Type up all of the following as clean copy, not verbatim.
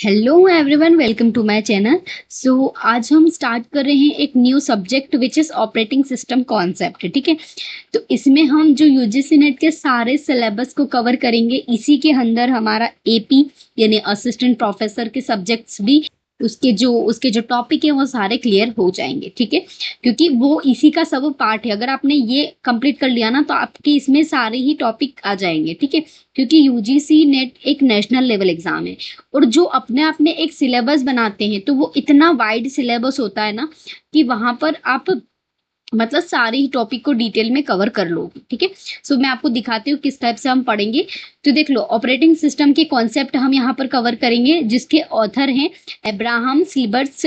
Hello everyone, welcome to my channel. So आज हम start कर रहे हैं एक new subject which is operating system concept. ठीक है, तो इसमें हम जो यूजीसी नेट के सारे सिलेबस को कवर करेंगे। इसी के अंदर हमारा एपी यानी असिस्टेंट प्रोफेसर के सब्जेक्ट्स भी उसके जो टॉपिक है वो सारे क्लियर हो जाएंगे। ठीक है, क्योंकि वो इसी का सब पार्ट है। अगर आपने ये कंप्लीट कर लिया ना तो आपके इसमें सारे ही टॉपिक आ जाएंगे। ठीक है, क्योंकि यूजीसी नेट एक नेशनल लेवल एग्जाम है और जो अपने आप में एक सिलेबस बनाते हैं तो वो इतना वाइड सिलेबस होता है ना कि वहां पर आप मतलब सारे ही टॉपिक को डिटेल में कवर कर लोगे। ठीक है, सो मैं आपको दिखाती हूँ किस टाइप से हम पढ़ेंगे। तो देख लो, ऑपरेटिंग सिस्टम के कॉन्सेप्ट हम यहाँ पर कवर करेंगे, जिसके ऑथर हैं अब्राहम सिल्बर्ट्स,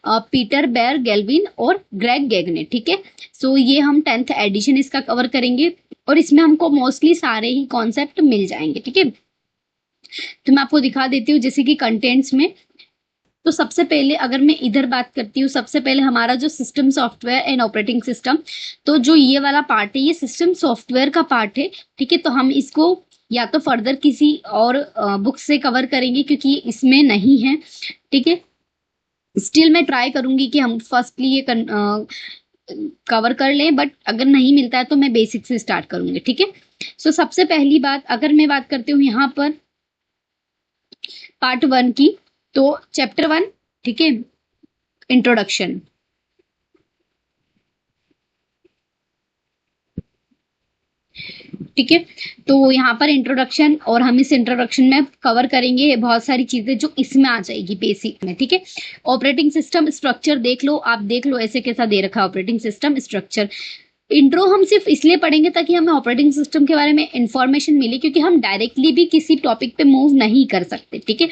पीटर बेयर गेल्विन और ग्रेग गैगने। ठीक है, सो ये हम 10th एडिशन इसका कवर करेंगे और इसमें हमको मोस्टली सारे ही कॉन्सेप्ट मिल जाएंगे। ठीक है, तो मैं आपको दिखा देती हूँ जैसे कि कंटेंट्स में। तो सबसे पहले अगर मैं इधर बात करती हूँ, सबसे पहले हमारा जो system software and operating system, तो जो ये वाला पार्ट है ये सिस्टम सॉफ्टवेयर का पार्ट है। ठीक है, तो हम इसको या तो फर्दर किसी और बुक से कवर करेंगे क्योंकि इसमें नहीं है। ठीक है, स्टिल मैं ट्राई करूंगी कि हम फर्स्टली ये कवर कर लें, बट अगर नहीं मिलता है तो मैं बेसिक से स्टार्ट करूंगी। ठीक है, सो सबसे पहली बात अगर मैं बात करती हूँ यहाँ पर पार्ट 1 की, तो चैप्टर 1। ठीक है, इंट्रोडक्शन। ठीक है, तो यहाँ पर इंट्रोडक्शन, और हम इस इंट्रोडक्शन में कवर करेंगे बहुत सारी चीजें जो इसमें आ जाएगी बेसिक में। ठीक है, ऑपरेटिंग सिस्टम स्ट्रक्चर देख लो, आप देख लो ऐसे कैसा दे रखा है ऑपरेटिंग सिस्टम स्ट्रक्चर। इंट्रो हम सिर्फ इसलिए पढ़ेंगे ताकि हमें ऑपरेटिंग सिस्टम के बारे में इंफॉर्मेशन मिले, क्योंकि हम डायरेक्टली भी किसी टॉपिक पे मूव नहीं कर सकते। ठीक है,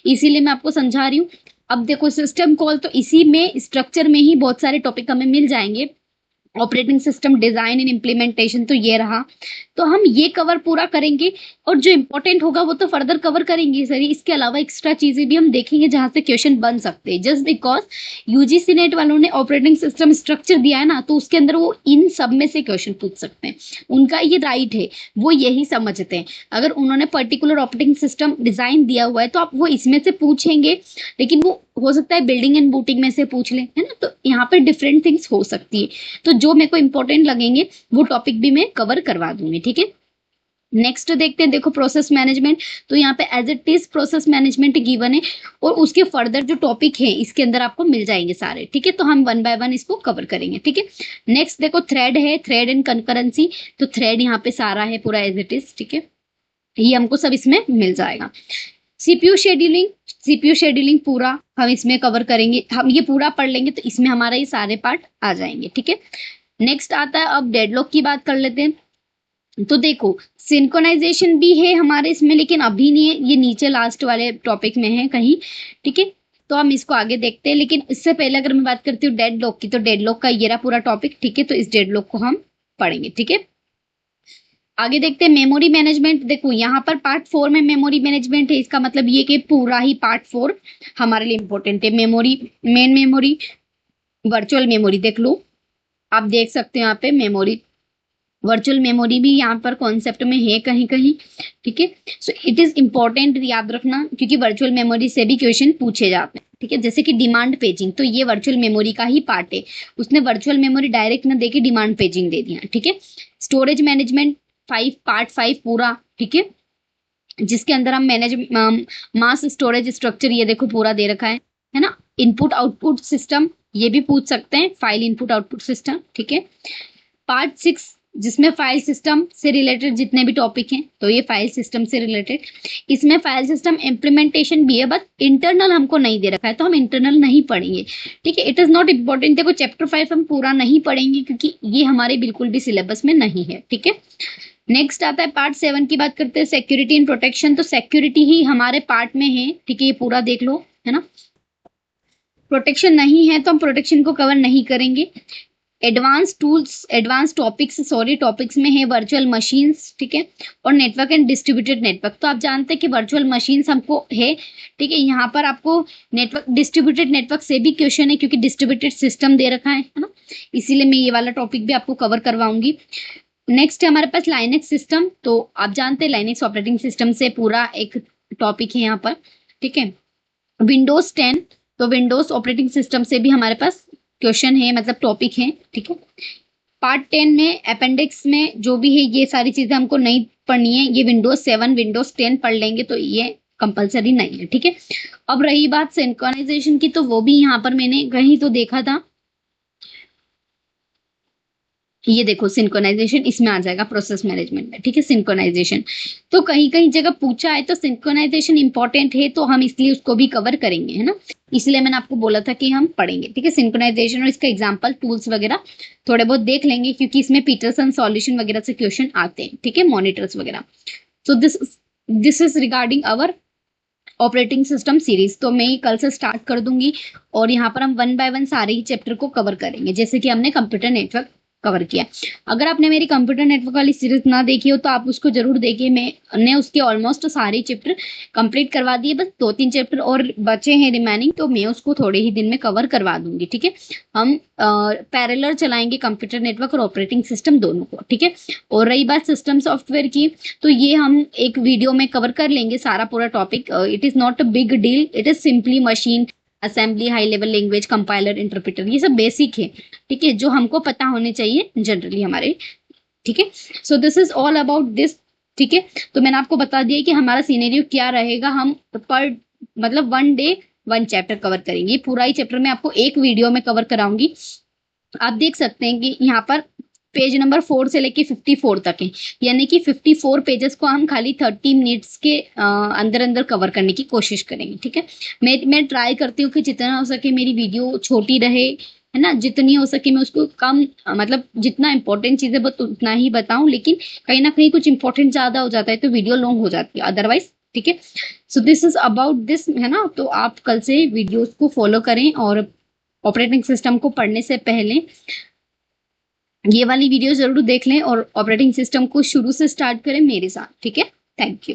इसीलिए मैं आपको समझा रही हूँ। अब देखो, सिस्टम कॉल तो इसी में स्ट्रक्चर में ही बहुत सारे टॉपिक हमें मिल जाएंगे। Operating system design and implementation तो ये रहा, तो हम ये कवर पूरा करेंगे और जो इंपॉर्टेंट होगा वो तो फर्दर कवर करेंगे सर। इसके अलावा एक्स्ट्रा चीजें भी हम देखेंगे जहां से क्वेश्चन बन सकते हैं, जस्ट बिकॉज यूजीसी नेट वालों ने ऑपरेटिंग सिस्टम स्ट्रक्चर दिया है ना, तो उसके अंदर वो इन सब में से क्वेश्चन पूछ सकते हैं। उनका ये राइट है, वो यही समझते हैं। अगर उन्होंने पर्टिकुलर ऑपरेटिंग सिस्टम डिजाइन दिया हुआ है तो आप वो इसमें से पूछेंगे, लेकिन वो हो सकता है बिल्डिंग एंड बूटिंग में से पूछ ले, है ना। तो यहाँ पे डिफरेंट थिंग्स हो सकती है, तो जो मेरे को इंपॉर्टेंट लगेंगे वो टॉपिक भी मैं कवर करवा दूंगी। ठीक है, नेक्स्ट देखते हैं। देखो, प्रोसेस मैनेजमेंट, तो यहाँ पे as it is process management given है और उसके फर्दर जो टॉपिक है इसके अंदर आपको मिल जाएंगे सारे। ठीक है, तो हम वन बाय वन इसको कवर करेंगे। ठीक है, नेक्स्ट देखो, थ्रेड है, थ्रेड एंड कंकरेंसी। तो थ्रेड यहाँ पे सारा है पूरा एज इट इज। ठीक है, ये हमको सब इसमें मिल जाएगा। सीपीयू शेड्यूलिंग पूरा हम इसमें कवर करेंगे। हम ये पूरा पढ़ लेंगे तो इसमें हमारा ये सारे पार्ट आ जाएंगे। ठीक है, नेक्स्ट आता है, अब डेडलॉक की बात कर लेते हैं। तो देखो, सिंक्रोनाइजेशन भी है हमारे इसमें, लेकिन अभी नहीं है, ये नीचे लास्ट वाले टॉपिक में है कहीं। ठीक है, तो हम इसको आगे देखते हैं, लेकिन इससे पहले अगर मैं बात करती हूँ डेडलॉक की, तो डेडलॉक का ये रहा पूरा टॉपिक। ठीक है, तो इस डेडलॉक को हम पढ़ेंगे। ठीक है, आगे देखते हैं मेमोरी मैनेजमेंट। देखो, यहाँ पर पार्ट 4 में मेमोरी मैनेजमेंट है, इसका मतलब ये कि पूरा ही पार्ट 4 हमारे लिए इंपॉर्टेंट है। Memory, main memory, virtual memory देख लो, आप देख सकते हो यहाँ पे मेमोरी, वर्चुअल मेमोरी भी यहाँ पर कॉन्सेप्ट में है कहीं कहीं। ठीक है, सो इट इज इंपॉर्टेंट, याद रखना, क्योंकि वर्चुअल मेमोरी से भी क्वेश्चन पूछे जाते हैं। ठीक है, जैसे कि डिमांड पेजिंग, तो ये वर्चुअल मेमोरी का ही पार्ट है। उसने वर्चुअल मेमोरी डायरेक्ट ना देके डिमांड पेजिंग दे दिया। ठीक है, स्टोरेज मैनेजमेंट 5, पार्ट 5 पूरा। ठीक है, जिसके अंदर हम मैनेज मास स्टोरेज स्ट्रक्चर, ये देखो पूरा दे रखा है ना। इनपुट आउटपुट सिस्टम, ये भी पूछ सकते हैं, फाइल इनपुट आउटपुट सिस्टम। ठीक है, पार्ट 6 जिसमें फाइल सिस्टम से रिलेटेड जितने भी टॉपिक हैं, तो ये फाइल सिस्टम से रिलेटेड। इसमें फाइल सिस्टम इम्प्लीमेंटेशन भी है, बट इंटरनल हमको नहीं दे रखा है, तो हम इंटरनल नहीं पढ़ेंगे। ठीक है, इट इज नॉट इम्पोर्टेंट। देखो, चैप्टर 5 हम पूरा नहीं पढ़ेंगे क्योंकि ये हमारे बिल्कुल भी सिलेबस में नहीं है। ठीक है, नेक्स्ट आता है पार्ट 7 की बात करते हैं, सिक्योरिटी एंड प्रोटेक्शन। तो सिक्योरिटी ही हमारे पार्ट में है। ठीक है, ये पूरा देख लो, है ना। प्रोटेक्शन नहीं है तो हम प्रोटेक्शन को कवर नहीं करेंगे। Advance tools, advance topics, sorry topics में है वर्चुअल मशीन्स। ठीक है, और नेटवर्क एंड डिस्ट्रीब्यूटेड नेटवर्क। तो आप जानते हैं कि वर्चुअल मशीन्स हमको है। ठीक है, यहाँ पर आपको नेटवर्क, डिस्ट्रीब्यूटेड नेटवर्क से भी क्वेश्चन है क्योंकि डिस्ट्रीब्यूटेड सिस्टम दे रखा है ना, इसीलिए मैं ये वाला टॉपिक भी आपको कवर करवाऊंगी। नेक्स्ट है हमारे पास लाइनेक्स सिस्टम। तो आप जानते हैं लाइनेक्स ऑपरेटिंग सिस्टम से पूरा एक टॉपिक है यहाँ पर। ठीक है, विंडोज 10, तो विंडोज ऑपरेटिंग सिस्टम से भी हमारे पास क्वेश्चन है, मतलब टॉपिक है, ठीक है। पार्ट 10 में अपेंडिक्स में जो भी है ये सारी चीजें हमको नहीं पढ़नी है, ये विंडोज 7 विंडोज 10 पढ़ लेंगे तो ये कंपलसरी नहीं है, ठीक है। अब रही बात सिंक्रोनाइजेशन की, तो वो भी यहाँ पर मैंने कहीं तो देखा था, ये देखो सिंक्रोनाइजेशन इसमें आ जाएगा प्रोसेस मैनेजमेंट में, ठीक है। सिंक्रोनाइजेशन तो कहीं कहीं जगह पूछा है, तो सिंक्रोनाइजेशन इंपॉर्टेंट है तो हम इसलिए उसको भी कवर करेंगे, है ना। इसलिए मैंने आपको बोला था कि हम पढ़ेंगे, ठीक है। सिंक्रोनाइजेशन और इसका एग्जांपल टूल्स वगैरह थोड़े बहुत देख लेंगे, क्योंकि इसमें पीटरसन सॉल्यूशन वगैरह से क्वेश्चन आते हैं, ठीक है, मॉनिटर्स वगैरह। So this is regarding our operating system series. तो मैं कल से स्टार्ट कर दूंगी और यहाँ पर हम वन बाय वन सारे ही चैप्टर को कवर करेंगे, जैसे कि हमने कंप्यूटर नेटवर्क कवर किया। अगर आपने मेरी कंप्यूटर नेटवर्क वाली सीरीज ना देखी हो तो आप उसको जरूर देखिए, मैंने उसके ऑलमोस्ट सारे चैप्टर कंप्लीट करवा दिए, बस 2-3 चैप्टर और बचे हैं रिमेनिंग, तो मैं उसको थोड़े ही दिन में कवर करवा दूंगी, ठीक है। हम पैरेलल चलाएंगे कंप्यूटर नेटवर्क और ऑपरेटिंग सिस्टम दोनों को, ठीक है। और रही बात सिस्टम सॉफ्टवेयर की, तो ये हम एक वीडियो में कवर कर लेंगे सारा पूरा topic. It is not a big deal, it is simply machine assembly, high level language, compiler, interpreter, ये सब बेसिक है, ठीक है, जो हमको पता होने चाहिए जनरली हमारे, ठीक है। So this is all about this, ठीक है। तो मैंने आपको बता दिया कि हमारा सिनेरियो क्या रहेगा, हम पर मतलब 1 डे 1 चैप्टर कवर करेंगे, ये पूरा ही चैप्टर मैं आपको एक वीडियो में कवर कराऊंगी। आप देख सकते हैं कि यहाँ पर पेज नंबर 4 से लेके 54 तक है, यानी कि 54 पेजेस को हम खाली 30 मिनट्स के अंदर अंदर कवर करने की कोशिश करेंगे, ठीक है। मैं ट्राई करती हूँ कि जितना हो सके मेरी वीडियो छोटी रहे, है ना, जितनी हो सके मैं उसको कम मतलब जितना इंपॉर्टेंट चीजें बस उतना ही बताऊं, लेकिन कहीं ना कहीं कुछ इंपॉर्टेंट ज्यादा हो जाता है तो वीडियो लॉन्ग हो जाती है अदरवाइज, ठीक है। So this is about this, है ना। तो आप कल से वीडियोस को फॉलो करें और ऑपरेटिंग सिस्टम को पढ़ने से पहले ये वाली वीडियो जरूर देख लें और ऑपरेटिंग सिस्टम को शुरू से स्टार्ट करें मेरे साथ, ठीक है। Thank you.